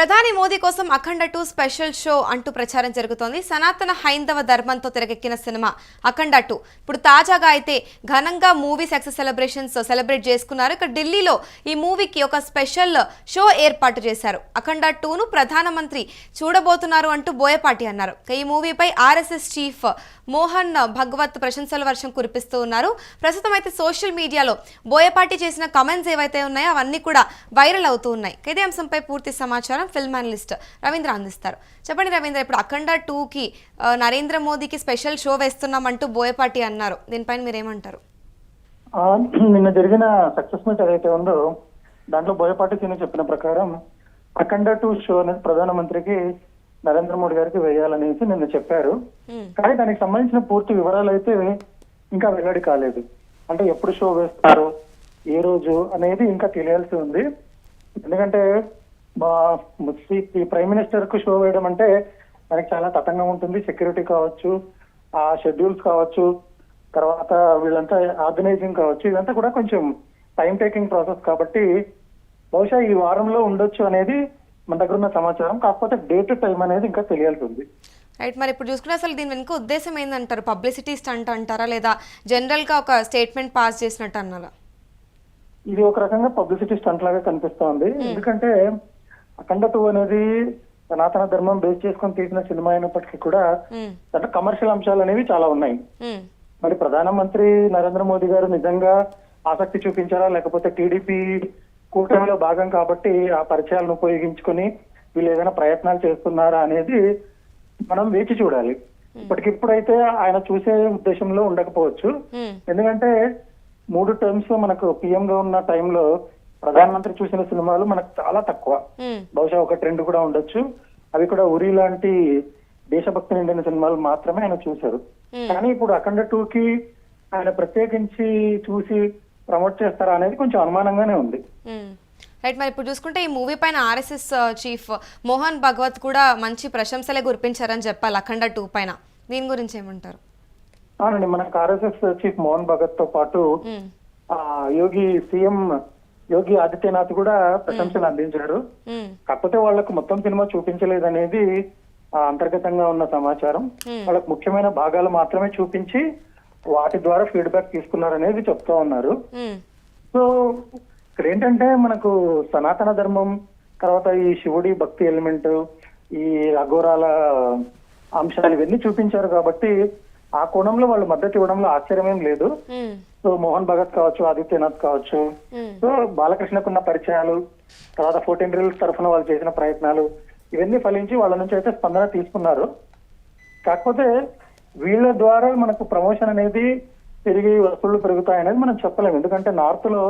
ప్రధాని మోదీ కోసం అఖండ 2 special show అంటూ ప్రచారం జరుగుతోంది. సనాతన హైందవ ధర్మంతో తెరకెక్కిన సినిమా అఖండ 2 ఇప్పుడు తాజాగా అయితే ఘనంగా మూవీ సక్సెస్ సెలబ్రేట్ చేసుకున్నారు. ఇక ఢిల్లీలో ఈ మూవీకి ఒక స్పెషల్ షో ఏర్పాటు చేశారు. అఖండ 2ను ప్రధానమంత్రి చూడబోతున్నారు అంటూ బోయపాటి అన్నారు. ఈ మూవీపై ఆర్ఎస్ఎస్ చీఫ్ మోహన్ భగవత్ ప్రశంసల వర్షం కురిపిస్తూ ఉన్నారు. ప్రస్తుతం అయితే సోషల్ మీడియాలో బోయపాటి చేసిన కమెంట్స్ ఏవైతే ఉన్నాయో అవన్నీ కూడా వైరల్ అవుతూ ఉన్నాయి. ఇదే అంశంపై పూర్తి సమాచారం ఫిల్మ్ అనలిస్ట్ రవీంద్ర అందిస్తారు. చెప్పండి రవీంద్ర, ఇప్పుడు అఖండ 2కి నరేంద్ర మోదీకి స్పెషల్ షో వేస్తున్నామంటూ బోయపాటి అన్నారు. దీనిపైన మీరేమంటారు? నిన్న జరిగిన సక్సెస్ మీట్ ఏదైతే ఉందో దాంట్లో బోయపాటి సీని చెప్పిన ప్రకారం అఖండ 2 షో అనేది ప్రధానమంత్రికి నరేంద్ర మోడీ గారికి వేయాలనేసి నిన్న చెప్పారు. కానీ దానికి సంబంధించిన పూర్తి వివరాలు అయితే ఇంకా వెల్లడి కాలేదు. అంటే ఎప్పుడు షో వేస్తారు, ఏ రోజు అనేది ఇంకా తెలియాల్సి ఉంది. ఎందుకంటే ఈ ప్రైమ్ మినిస్టర్ కు షో వేయడం అంటే దానికి చాలా తతంగా ఉంటుంది. సెక్యూరిటీ కావచ్చు, ఆ షెడ్యూల్స్ కావచ్చు, తర్వాత వీళ్ళంతా ఆర్గనైజింగ్ కావచ్చు, ఇదంతా కూడా కొంచెం టైం టేకింగ్ ప్రాసెస్. కాబట్టి బహుశా ఈ వారంలో ఉండొచ్చు అనేది మన దగ్గర ఉన్న సమాచారం. కాకపోతే డేట్ టైం అనేది ఇంకా తెలియాల్సి ఉంది. రైట్, మరి ఇప్పుడు చూసుకుంటే అసలు దీని వెనుక ఉద్దేశం ఏందంటారు? పబ్లిసిటీ స్టంట్ అంటారా, లేదా జనరల్ గా ఒక స్టేట్మెంట్ పాస్ చేసినట్టు అన్నారా? ఇది ఒక రకంగా పబ్లిసిటీ స్టంట్ లాగా కనిపిస్తోంది. ఎందుకంటే అఖండ 2 అనేది సనాతన ధర్మం బేస్ చేసుకొని తీసిన సినిమా అయినప్పటికీ కూడా అంటే కమర్షియల్ అంశాలు అనేవి చాలా ఉన్నాయి. మరి ప్రధానమంత్రి నరేంద్ర మోదీ గారు నిజంగా ఆసక్తి చూపించారా, లేకపోతే టీడీపీ కూటమిలో భాగం కాబట్టి ఆ పరిచయాలను ఉపయోగించుకొని వీళ్ళు ఏదైనా ప్రయత్నాలు చేస్తున్నారా అనేది మనం వేచి చూడాలి. ఇప్పటికిప్పుడైతే ఆయన చూసే ఉద్దేశంలో ఉండకపోవచ్చు. ఎందుకంటే 3 టర్మ్స్ మనకు పిఎం గా ఉన్న టైంలో ప్రధానమంత్రి చూసిన సినిమాలు మనకు చాలా తక్కువ. బహుశా 1-2 కూడా ఉండొచ్చు. అవి కూడా ఉరి లాంటి దేశభక్తి నిండిన సినిమాలు మాత్రమే ఆయన చూశారు. కానీ ఇప్పుడు అఖండ 2కి ఆయన ప్రత్యేకించి చూసి ప్రమోట్ చేస్తారా అనేది కొంచెం అనుమానంగానే ఉంది. రైట్, మరి ఇప్పుడు చూసుకుంటే ఈ మూవీ పైన ఆర్ఎస్ఎస్ చీఫ్ మోహన్ భగవత్ కూడా మంచి ప్రశంసలే కురిపించారని చెప్పాలి అఖండ 2 పైన. దీని గురించి ఏమంటారు? అవునండి, మనకు ఆర్ఎస్ఎస్ చీఫ్ మోహన్ భగత్ తో పాటు సీఎం యోగి ఆదిత్యనాథ్ కూడా ప్రశంసలు అందించారు. కాకపోతే వాళ్లకు మొత్తం సినిమా చూపించలేదనేది అంతర్గతంగా ఉన్న సమాచారం. వాళ్ళకు ముఖ్యమైన భాగాలు మాత్రమే చూపించి వాటి ద్వారా ఫీడ్బ్యాక్ తీసుకున్నారనేది చెప్తా ఉన్నారు. సో ఇక్కడ ఏంటంటే మనకు సనాతన ధర్మం తర్వాత ఈ శివుడి భక్తి ఎలిమెంట్, ఈ అఘోరాల అంశాలు ఇవన్నీ చూపించారు కాబట్టి ఆ కోణంలో వాళ్ళు మద్దతు ఇవ్వడంలో ఆశ్చర్యమేం లేదు. సో మోహన్ భగత్ కావచ్చు, ఆదిత్యనాథ్ కావచ్చు, సో బాలకృష్ణకున్న పరిచయాలు, తర్వాత 14 రీల్స్ తరఫున వాళ్ళు చేసిన ప్రయత్నాలు ఇవన్నీ ఫలించి వాళ్ళ నుంచి అయితే స్పందన తీసుకున్నారు. కాకపోతే వీళ్ళ ద్వారా మనకు ప్రమోషన్ అనేది పెరిగి వసూళ్లు పెరుగుతాయనేది మనం చెప్పలేము. ఎందుకంటే నార్త్ లో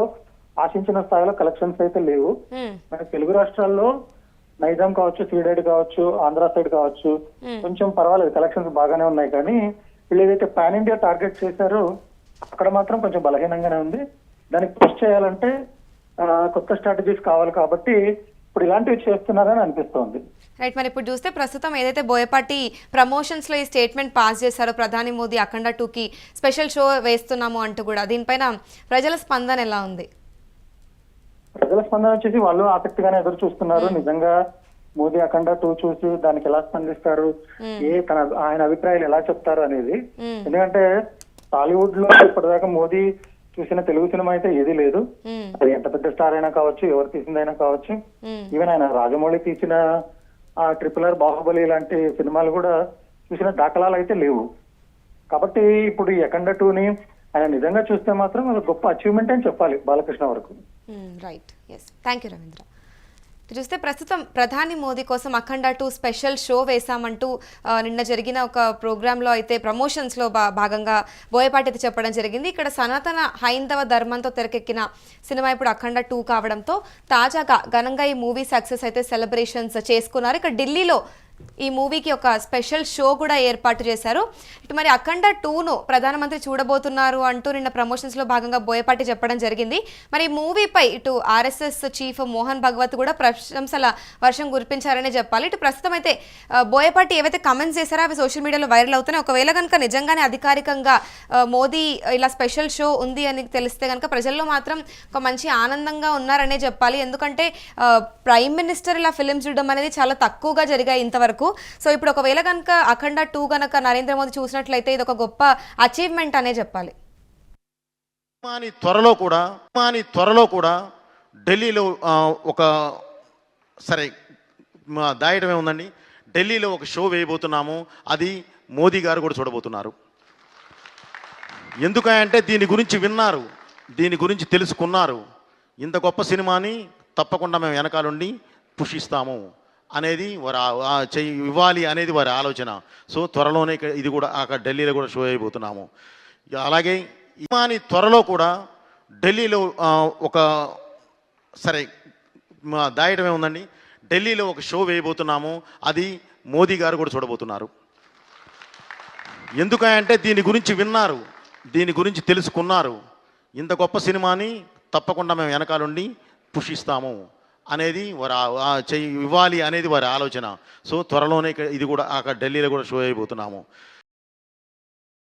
ఆశించిన స్థాయిలో కలెక్షన్స్ అయితే లేవు. మన తెలుగు రాష్ట్రాల్లో నైజాం కావచ్చు, సీడెడ్ కావచ్చు, ఆంధ్ర సైడ్ కావచ్చు కొంచెం పర్వాలేదు, కలెక్షన్స్ బాగానే ఉన్నాయి. కానీ వీళ్ళు ఏదైతే పాన్ ఇండియా టార్గెట్ చేశారో అక్కడ మాత్రం కొంచెం బలహీనంగానే ఉంది. దానికి పుష్ చేయాలంటే కొత్త స్ట్రాటజీస్ కావాలి. కాబట్టి ఇప్పుడు ఇలాంటివి చేస్తున్నారని అనిపిస్తోంది. రైట్, మరి ఇప్పుడు చూస్తే ప్రస్తుతం ఏదైతే బోయపాటి ప్రమోషన్స్ లో ఈ స్టేట్మెంట్ పాస్ చేశారో ప్రధాని మోదీ అఖండ 2కి స్పెషల్ షో వేస్తున్నాము అంటూ కూడా, దీనిపైన ప్రజల స్పందన ఎలా ఉంది? ప్రజల స్పందన వచ్చేసి వాళ్ళు ఆసక్తిగానే ఎదురు చూస్తున్నారు. నిజంగా మోదీ అఖండ 2 చూసి దానికి ఎలా స్పందిస్తారు, ఆయన అభిప్రాయాలు ఎలా చెప్తారు అనేది. ఎందుకంటే టాలీవుడ్ లో ఇప్పటిదాకా మోదీ చూసిన తెలుగు సినిమా అయితే ఏది లేదు. అది ఎంత పెద్ద స్టార్ అయినా కావచ్చు, ఎవరు తీసిందైనా కావచ్చు. ఈవెన్ ఆయన రాజమౌళి తీసిన RRR, బాహుబలి లాంటి సినిమాలు కూడా చూసిన దాఖలాలు అయితే లేవు. కాబట్టి ఇప్పుడు ఈ అఖండ 2ని ఆయన నిజంగా చూస్తే మాత్రం అది గొప్ప అచీవ్మెంట్ అని చెప్పాలి బాలకృష్ణ వరకు. Right, yes, thank you Ravindra. చూస్తే ప్రస్తుతం ప్రధాని మోదీ కోసం అఖండ 2 స్పెషల్ షో వేశామంటూ నిన్న జరిగిన ఒక ప్రోగ్రాంలో అయితే ప్రమోషన్స్లో భాగంగా బోయపాటి అయితే చెప్పడం జరిగింది. ఇక్కడ సనాతన హైందవ ధర్మంతో తెరకెక్కిన సినిమా ఇప్పుడు అఖండ 2 కావడంతో తాజాగా ఘనంగా ఈ మూవీ సక్సెస్ అయితే సెలబ్రేషన్స్ చేసుకున్నారు. ఇక్కడ ఢిల్లీలో ఈ మూవీకి ఒక స్పెషల్ షో కూడా ఏర్పాటు చేశారు. ఇటు మరి అఖండ 2ను ప్రధానమంత్రి చూడబోతున్నారు అంటూ నిన్న ప్రమోషన్స్లో భాగంగా బోయపాటి చెప్పడం జరిగింది. మరి ఈ మూవీపై ఇటు ఆర్ఎస్ఎస్ చీఫ్ మోహన్ భగవత్ కూడా ప్రశంసల వర్షం కురిపించారనే చెప్పాలి. ఇటు ప్రస్తుతం అయితే బోయపాటి ఏవైతే కమెంట్స్ చేశారో అవి సోషల్ మీడియాలో వైరల్ అవుతున్నాయి. ఒకవేళ కనుక నిజంగానే అధికారికంగా మోదీ ఇలా స్పెషల్ షో ఉంది అని తెలిస్తే కనుక ప్రజల్లో మాత్రం ఒక మంచి ఆనందంగా ఉన్నారనే చెప్పాలి. ఎందుకంటే ప్రైమ్ మినిస్టర్ ఇలా ఫిలిం చూడడం అనేది చాలా తక్కువగా జరిగాయి ఇంతవరకు. సో ఇప్పుడు ఒకవేళ కనుక అఖండ 2 కనుక నరేంద్ర మోదీ చూసినట్లయితే ఇది ఒక గొప్ప అచీవ్మెంట్ అనే చెప్పాలి. త్వరలో కూడా ఢిల్లీలో ఒక సరే దాయటమే ఉందండి. ఢిల్లీలో ఒక షో వేయబోతున్నాము. అది మోదీ గారు కూడా చూడబోతున్నారు. ఎందుకంటే దీని గురించి విన్నారు, దీని గురించి తెలుసుకున్నారు. ఇంత గొప్ప సినిమాని తప్పకుండా మేము వెనకాలండి పుషిస్తాము అనేది వారు ఇవ్వాలి అనేది వారి ఆలోచన. సో త్వరలోనే ఇది కూడా అక్కడ ఢిల్లీలో కూడా షో అయిపోతున్నాము. అలాగే త్వరలో కూడా ఢిల్లీలో ఒక సరే దాయటమే ఉందండి. ఢిల్లీలో ఒక షో వేయబోతున్నాము. అది మోదీ గారు కూడా చూడబోతున్నారు. ఎందుకంటే దీని గురించి విన్నారు, దీని గురించి తెలుసుకున్నారు. ఇంత గొప్ప సినిమాని తప్పకుండా మేము వెనకాలండి పుషిస్తాము అనేది వారు ఇవ్వాలి అనేది వారి ఆలోచన. సో త్వరలోనే ఇది కూడా అక్కడ ఢిల్లీలో కూడా షో అయిపోతున్నాము.